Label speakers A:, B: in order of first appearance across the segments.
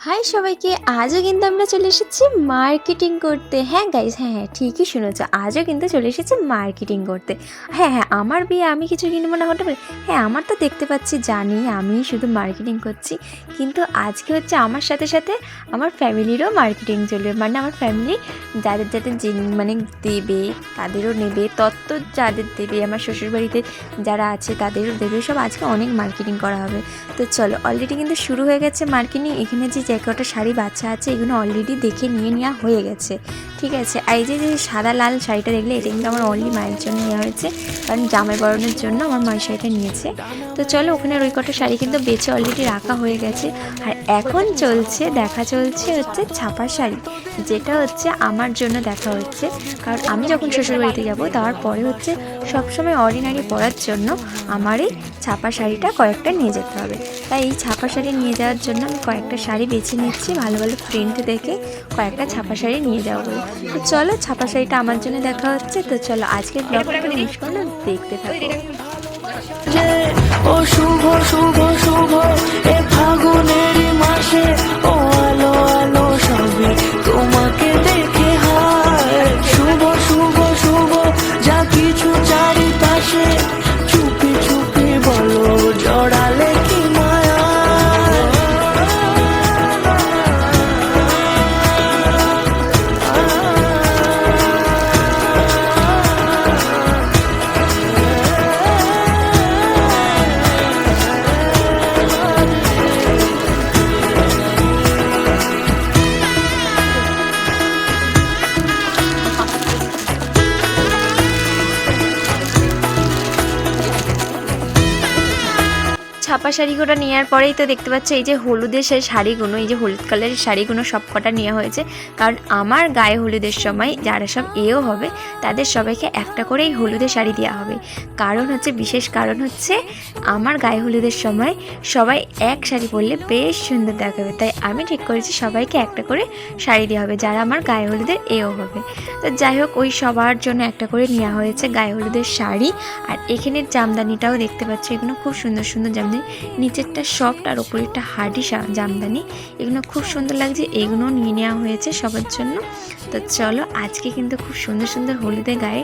A: High সবাইকে, আজও কিন্তু আমরা চলে এসেছি মার্কেটিং করতে। হ্যাঁ গাইজ, হ্যাঁ ঠিকই শুনেছো, আজও কিন্তু চলে এসেছি মার্কেটিং করতে। হ্যাঁ, আমার বিয়ে, আমি কিছু কিনবো না হতে পারে? হ্যাঁ, আমার তো দেখতে পাচ্ছি, জানি আমি শুধু মার্কেটিং করছি, কিন্তু আজকে হচ্ছে আমার সাথে সাথে আমার ফ্যামিলিরও মার্কেটিং চলবে। মানে আমার ফ্যামিলি যাদের যাদের মানে দেবে তাদেরও নেবে, তত্ত্ব যাদের দেবে, আমার শ্বশুরবাড়িতে যারা আছে তাদেরও দেবে, সব আজকে অনেক মার্কেটিং করা হবে। তো চলো, অলরেডি কিন্তু শুরু হয়ে গেছে মার্কেটিং। এখানে যে কটা শাড়ি বাচ্চা আছে এগুলো অলরেডি দেখে নিয়ে নেওয়া হয়ে গেছে, ঠিক আছে। আর এই যে সাদা লাল শাড়িটা দেখলে, এটা কিন্তু আমার অনলি মায়ের জন্য নেওয়া হয়েছে, কারণ জামাই বরণের জন্য আমার মায়ের শাড়িটা নিয়েছে। তো চলো, ওখানে ওই কটা শাড়ি কিন্তু বেছে অলরেডি রাখা হয়ে গেছে। আর এখন দেখা চলছে হচ্ছে ছাপা শাড়ি, যেটা হচ্ছে আমার জন্য দেখা হচ্ছে, কারণ আমি যখন শ্বশুরবাড়িতে যাবো তারপরে হচ্ছে সবসময় অর্ডিনারি পরার জন্য আমার এই ছাপা শাড়িটা কয়েকটা নিয়ে যেতে হবে। তাই এই ছাপা শাড়ি নিয়ে যাওয়ার জন্য আমি কয়েকটা শাড়ি বেছে নিচ্ছি, ভালো ভালো প্রিন্ট দেখে কয়েকটা ছাপা শাড়ি নিয়ে যাওয়া বলে। তো চলো, ছাপা শাড়িটা আমার জন্য দেখা হচ্ছে। তো চলো, আজকের ব্লগটা মিস করো, দেখতে থাকো।
B: ও শুভ শুভ শুভ এ ফাগুনের মাসে, ও আলো আলো সবে তোমাকে দেখে হায়। শুভ শুভ শুভ যা কিছু চারিপাশে, চুপি চুপি বলো জড়ালে কি মায়া।
A: ছাপা শাড়িগুলো নেওয়ার পরেই তো দেখতে পাচ্ছ এই যে হলুদের সেই শাড়িগুলো, এই যে হলুদ কালারের শাড়িগুলো সব কটা নেওয়া হয়েছে, কারণ আমার গায়ে হলুদের সময় যারা সব এও হবে তাদের সবাইকে একটা করেই হলুদের শাড়ি দেওয়া হবে। কারণ হচ্ছে, বিশেষ কারণ হচ্ছে, আমার গায়ে হলুদের সময় সবাই এক শাড়ি পরলে বেশ সুন্দর দেখাবে, তাই আমি ঠিক করেছি সবাইকে একটা করে শাড়ি দেওয়া হবে যারা আমার গায়ে হলুদের এও হবে। তো যাই হোক, ওই সবার জন্য একটা করে নেওয়া হয়েছে গায়ে হলুদের শাড়ি। আর এখানের জামদানিটাও দেখতে পাচ্ছ, এগুলো খুব সুন্দর সুন্দর জামদানি, নিচেরটা সফট আর ওপরেরটা হার্ডি জামদানি, এগুলো খুব সুন্দর লাগছে, এগুলো নিয়ে নেওয়া হয়েছে সবার জন্য। তো চলো, আজকে কিন্তু খুব সুন্দর সুন্দর হলুদে গায়ে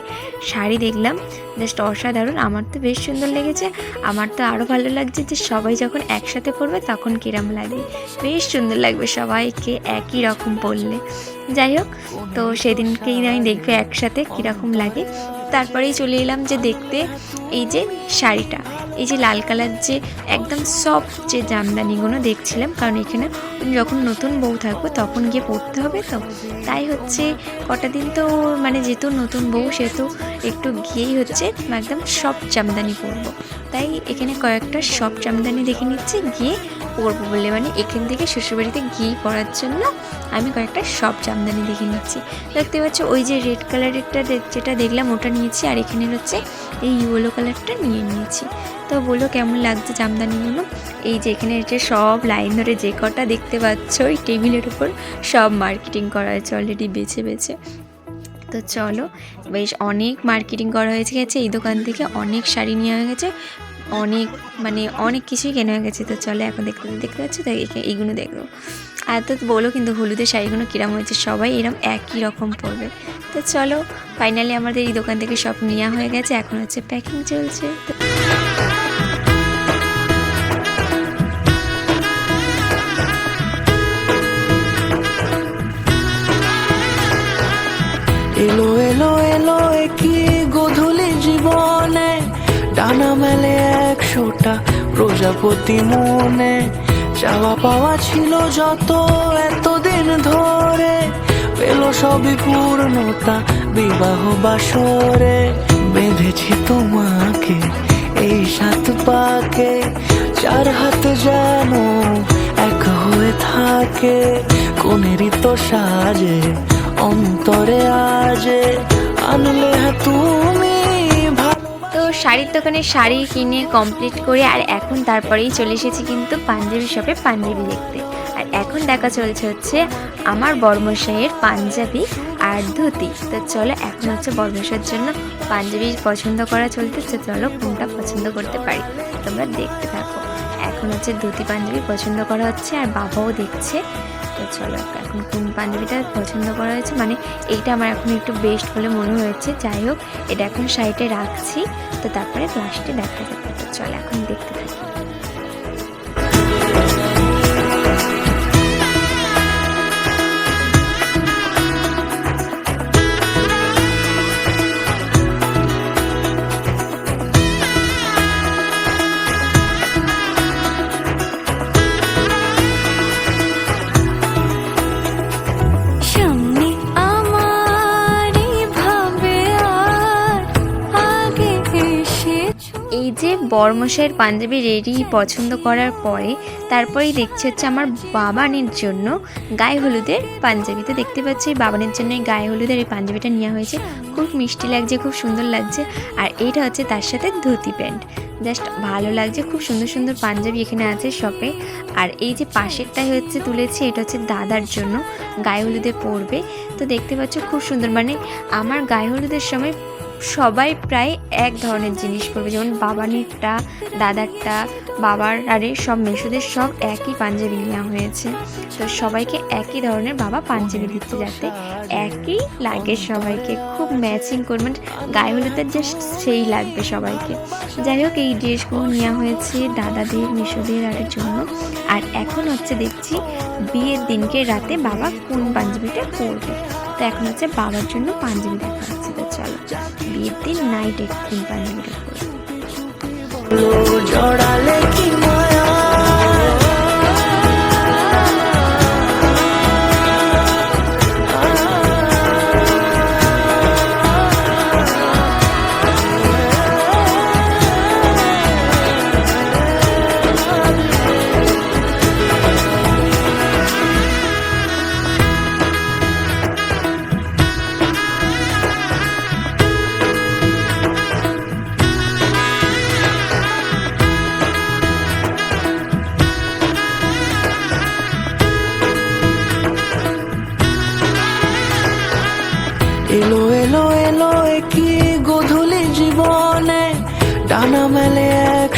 A: শাড়ি দেখলাম, জাস্ট অসাধারণ। আমার তো বেশ সুন্দর লেগেছে, আমার তো আরও ভালো লাগছে যে সবাই যখন একসাথে পরবে তখন কিরম লাগবে, বেশ সুন্দর লাগবে সবাইকে একই রকম পরলে। যাই হোক, তো সেদিনকেই আমি দেখবে একসাথে কীরকম লাগে। তারপরেই চলে এলাম যে দেখতে এই যে শাড়িটা, এই যে লাল কালার যে একদম সফট যে জামদানিগুলো দেখছিলাম, কারণ এখানে যখন নতুন বউ থাকবো তখন গিয়ে পরতে হবে, তো তাই হচ্ছে কটা দিন তো মানে যেহেতু নতুন বউ সেহেতু একটু গিয়েই হচ্ছে একদম সফট জামদানি পরবো, তাই এখানে কয়েকটা সফট জামদানি দেখে নিচ্ছে গিয়ে পরবো বলে, মানে এখান থেকে শ্বশুরবাড়িতে গিয়ে পরার জন্য আমি কয়েকটা সফট জামদানি দেখে নিচ্ছি। দেখতে পাচ্ছ ওই যে রেড কালারেরটা যেটা দেখলাম ওটা নিয়েছি, আর এখানে হচ্ছে এই ইয়েলো কালারটা নিয়ে নিয়েছি। তো বলো কেমন লাগছে জামদানিগুলো। এই যে এখানে যে সব লাইন ধরে যে কটা দেখতে পাচ্ছ ওই টেবিলের উপর সব মার্কেটিং করা হয়েছে অলরেডি বেছে বেছে। তো চলো, বেশ অনেক মার্কেটিং করা হয়েছে গেছে, এই দোকান থেকে অনেক শাড়ি নেওয়া হয়ে গেছে, অনেক মানে অনেক কিছুই কেনা হয়ে গেছে। তো চলো, এখন দেখতে পাচ্ছি, তাই এইগুলো দেখবো। আর তো বলো কিন্তু হলুদের শাড়িগুলো কিরম হয়েছে, সবাই এরকম একই রকম পরবে। তো চলো, ফাইনালি আমাদের এই দোকান থেকে সব নেওয়া হয়ে গেছে, এখন হচ্ছে প্যাকিং চলছে।
B: এলো এলো এলো কি গোধূলি জীবনে, ডানা মেলে 100টা প্রজাপতি মনে। চাওয়া পাওয়া ছিল যত এতদিন ধরে, পেল সবই পূর্ণতা বিবাহ বাসরে। বেঁধেছি তোমাকে এই 7 পাকে, 4 হাত যেন এক হয়ে থাকে। কোনেরই তো সাজে অন্তরে আজে আনলে তুমি।
A: তো শাড়ির দোকানে শাড়ি কিনে কমপ্লিট করে আর এখন তারপরেই চলে এসেছি কিন্তু পাঞ্জাবি শপে পাঞ্জাবি দেখতে। আর এখন দেখা চলছে হচ্ছে আমার বর্মশাইয়ের পাঞ্জাবি আর ধুতি। তো চলো, এখন হচ্ছে বর্মশাইয়ের জন্য পাঞ্জাবি পছন্দ করা চলতেছে, চলো কোনটা পছন্দ করতে পারি তোমরা দেখতে থাকো। এখন এখন হচ্ছে ধুতি পাঞ্জাবি পছন্দ করা হচ্ছে আর বাবাও দেখছে। তো চলো এখন কোন পাঞ্জাবিটা পছন্দ করা হয়েছে, মানে এইটা আমার এখন একটু বেস্ট বলে মনে হয়েছে। যাই হোক, এটা এখন সাইডে রাখছি, তো তারপরে লাস্টে দেখা যাবে। তো চলো এখন দেখতে থাকি। এই যে বরমশাইয়ের পাঞ্জাবি রেডি পছন্দ করার পরে তারপরেই দেখছি হচ্ছে আমার বাবানের জন্য গায়ে হলুদের পাঞ্জাবি। তো দেখতে পাচ্ছি বাবানের জন্য এই গায়ে হলুদের এই পাঞ্জাবিটা নেওয়া হয়েছে। খুব মিষ্টি লাগছে, খুব সুন্দর লাগছে। আর এইটা হচ্ছে তার সাথে ধুতি প্যান্ট, জাস্ট ভালো লাগছে। খুব সুন্দর সুন্দর পাঞ্জাবি এখানে আছে শপে। আর এই যে পাশেরটাই হচ্ছে তুলেছি, এটা হচ্ছে দাদার জন্য গায়ে হলুদে পরবে। তো দেখতে পাচ্ছ খুব সুন্দর, মানে আমার গায়ে হলুদের সময় সবাই প্রায় এক ধরনের জিনিস পরবে, যেমন বাবানিরটা, দাদারটা, বাবার আরে সব মেসোদের সব একই পাঞ্জাবি নেওয়া হয়েছে। তো সবাইকে একই ধরনের বাবা পাঞ্জাবি দিচ্ছে যাতে একই লাগে সবাইকে, খুব ম্যাচিং করে, মানে গায়ে হলুদের জাস্ট সেই লাগবে সবাইকে। যাই হোক, এই ড্রেসগুলো নেওয়া হয়েছে দাদাদের মেসোদের আরের জন্য। আর এখন হচ্ছে দেখছি বিয়ের দিনকে রাতে বাবা কোন পাঞ্জাবিটা পরবে। তো এখন হচ্ছে বাবার জন্য পাঞ্জাবি দেখা হচ্ছে। তো চলো বিয়ের দিন নাইটে কোন পাঞ্জাবিটা পরবে।
B: জড়ালে কি মায়া, এলো এলো এলো কি গধূলি জীবনে, ডানা মেলে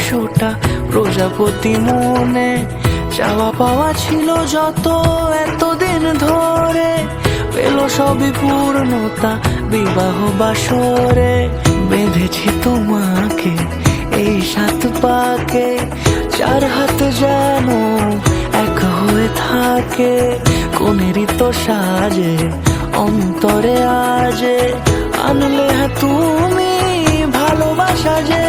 B: 100টা প্রজাপতি মনে। চাওয়া পাওয়া ছিল যত এতদিন ধরে, পেল সবই পূর্ণতা বিবাহ বাসরে। বেঁধেছি তোমাকে এই 7 পাকে, 4 হাত যেন এক হয়ে থাকে। কোনেরই তো সাজে অন্তরে আজে, আনলে তুমি ভালোবাসা যে